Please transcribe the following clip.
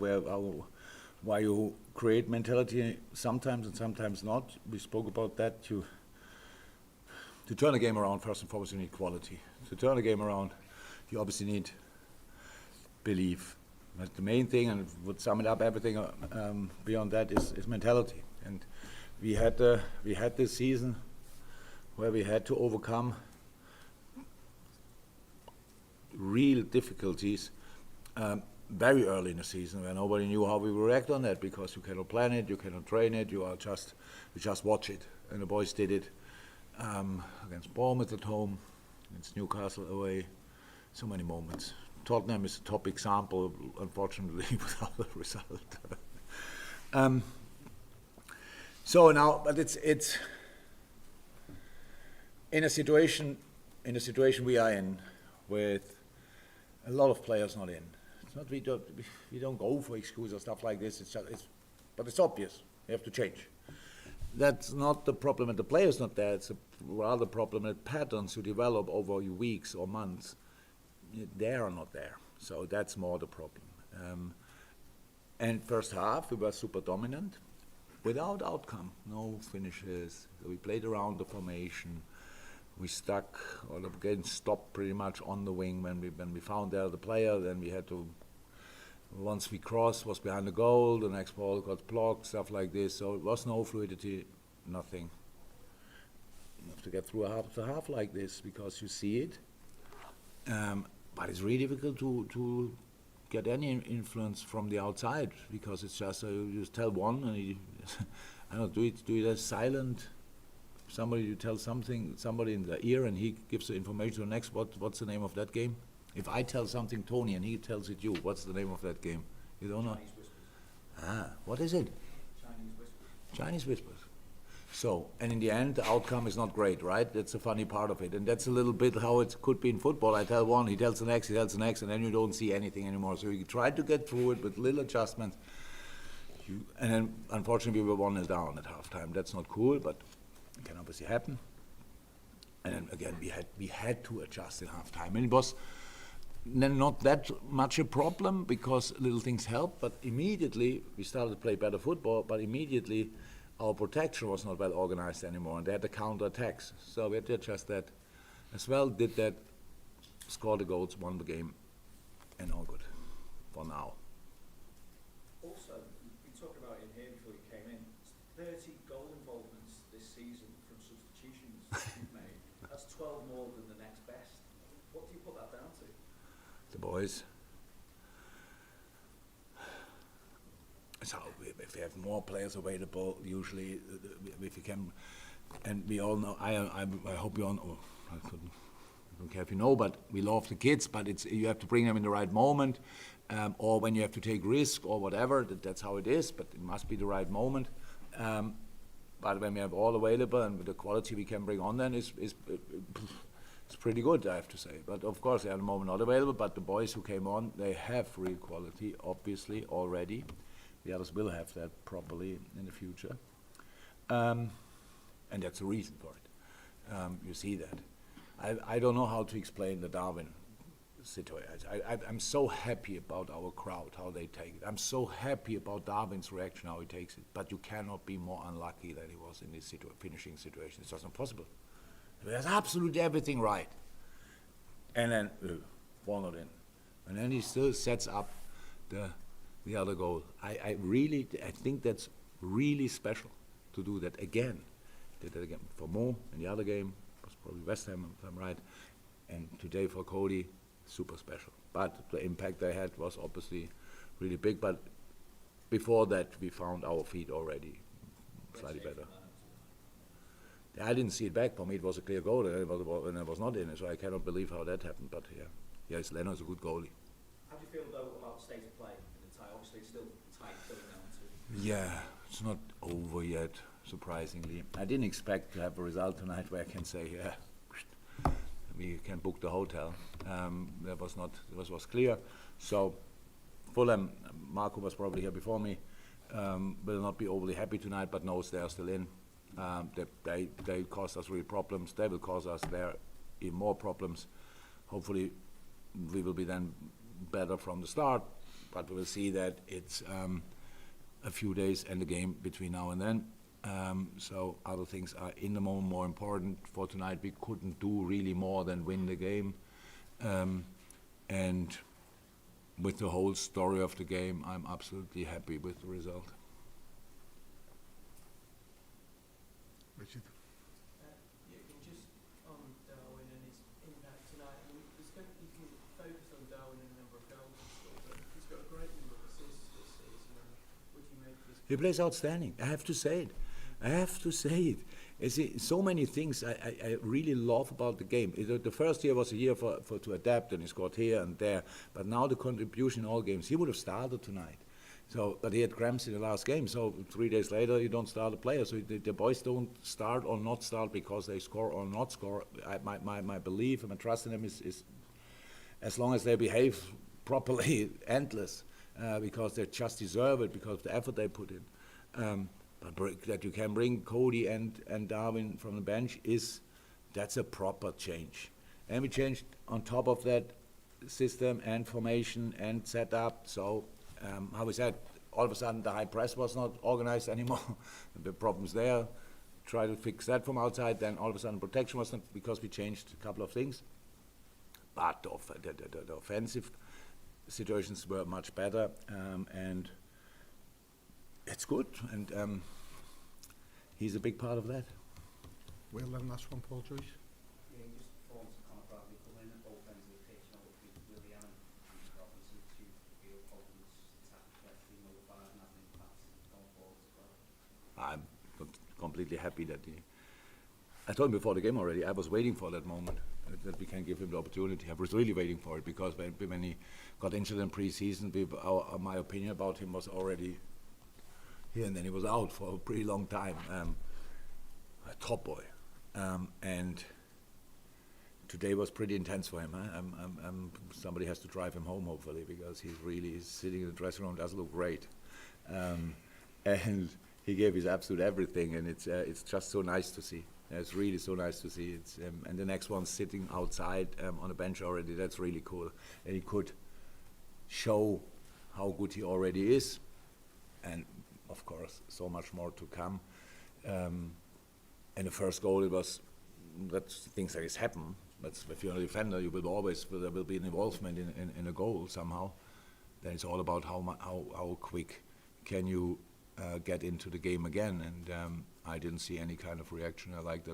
why you create mentality sometimes and sometimes not. We spoke about that. To turn a game around, first and foremost, you need quality. To turn a game around, you obviously need belief. But the main thing, and would sum it up, everything beyond that is mentality. And we had this season where we had to overcome real difficulties very early in the season, where nobody knew how we would react on that, because you cannot plan it, you cannot train it, you just watch it. And the boys did it against Bournemouth at home, against Newcastle away. So many moments. Tottenham is a top example, unfortunately, without the result. So now, but it's in a situation we are in, with a lot of players not in. It's not we don't go for excuses or stuff like this. But it's obvious. We have to change. That's not the problem that the player's not there. It's a rather problem that patterns you develop over weeks or months, they are not there. So that's more the problem. And first half, we were super dominant, without outcome, no finishes. We played around the formation. We stuck, or again stopped pretty much on the wing when we found there the player. Then we had to, once we crossed, was behind the goal, the next ball got blocked, stuff like this. So it was no fluidity, nothing. You have to get through a half like this, because you see it. But it's really difficult to get any influence from the outside, because it's just you just tell one, and I don't know, do it as silent. Somebody, you tell somebody in the ear, and he gives the information to the next. What's the name of that game? If I tell something Tony and he tells it you, what's the name of that game? You don't know? Chinese Whispers. What is it? Chinese Whispers. Chinese Whispers. So, and in the end, the outcome is not great, right? That's the funny part of it. And that's a little bit how it could be in football. I tell one, he tells the next, and then you don't see anything anymore. So you try to get through it with little adjustments. And then, unfortunately, we were 1-0 down at halftime. That's not cool, but it can obviously happen. And then again, we had to adjust in halftime. And it was then not that much a problem, because little things helped, but immediately we started to play better football, but immediately our protection was not well organized anymore, and they had the counter-attacks. So we had to adjust that as well, did that, scored the goals, won the game, and all good for now. Also, we talked about it in here before you came in. 30 goal involvements this season from substitutions you've made. That's 12 more than the next best. What do you put that down to? The boys. So if you have more players available, usually if you can, and we all know, I hope you all know, I don't care if you know, but we love the kids, but you have to bring them in the right moment, or when you have to take risk or whatever, that's how it is, but it must be the right moment. But when we have all available and with the quality we can bring on, then it's pretty good, I have to say. But of course, they are at the moment not available, but the boys who came on, they have real quality, obviously, already. The others will have that probably in the future. And that's the reason for it. You see that. I don't know how to explain the Darwin situation. I'm so happy about our crowd, how they take it. I'm so happy about Darwin's reaction, how he takes it. But you cannot be more unlucky than he was in this finishing situation. It's just not possible. He has absolutely everything right. And then, ball not in. And then he still sets up the other goal. I think that's really special to do that again. Did that again for Mo in the other game. Was probably West Ham, if I'm right. And today for Cody, super special. But the impact they had was obviously really big. But before that, we found our feet already slightly better. I didn't see it back. For me, it was a clear goal, and it was not in it. So I cannot believe how that happened. But yes, Leno's a good goalie. How do you feel though about the state of play in the tie? Obviously, it's still tight going down to. Yeah, it's not over yet. Surprisingly, I didn't expect to have a result tonight where I can say, we can book the hotel. That was not. It was clear. So, Fulham, Marco was probably here before me. Will not be overly happy tonight, but knows they are still in. They caused us real problems. They will cause us there even more problems. Hopefully, we will be then better from the start. but we will see that it's a few days and the game between now and then. So other things are in the moment more important. For tonight, we couldn't do really more than win the game. And with the whole story of the game, I'm absolutely happy with the result. Richard? Yeah, just on Darwin and his impact tonight. I mean, you can focus on Darwin and the number of goals he scored, but he's got a great number of assists this season. What do you make of his? He plays outstanding. I have to say it. So many things I really love about the game. The first year was a year for to adapt, and he scored here and there. But now the contribution in all games, he would have started tonight. So, but he had cramps in the last game. So 3 days later, you don't start a player. So the boys don't start or not start because they score or not score. My belief and my trust in them is as long as they behave properly, endless, because they just deserve it because of the effort they put in. But that you can bring Cody and Darwin from the bench that's a proper change. And we changed on top of that system and formation and setup. So how we said, all of a sudden the high press was not organized anymore. The problem's there. Try to fix that from outside. Then all of a sudden protection was not, because we changed a couple of things. But the offensive situations were much better, and it's good. And he's a big part of that. Will, then last one, Paul Joyce. Yeah, you just formed some kind of Bradley come in at both ends of the pitch, you know, with Willian and Robinson to feel problems, tactically, nullify and have an impact going forward as well. I'm completely happy that I told him before the game already, I was waiting for that moment, that we can give him the opportunity. I was really waiting for it, because when he got injured in pre-season, my opinion about him was already here, and then he was out for a pretty long time. A top boy. And today was pretty intense for him. Somebody has to drive him home, hopefully, because he's sitting in the dressing room, doesn't look great. And he gave his absolute everything, and it's just so nice to see. It's really so nice to see. And the next one's sitting outside on a bench already. That's really cool. And he could show how good he already is, and of course, so much more to come. And the first goal, that's things like this happen. That's, if you're a defender, there will be an involvement in a goal somehow. Then it's all about how quick can you get into the game again. And I didn't see any kind of reaction. I liked it.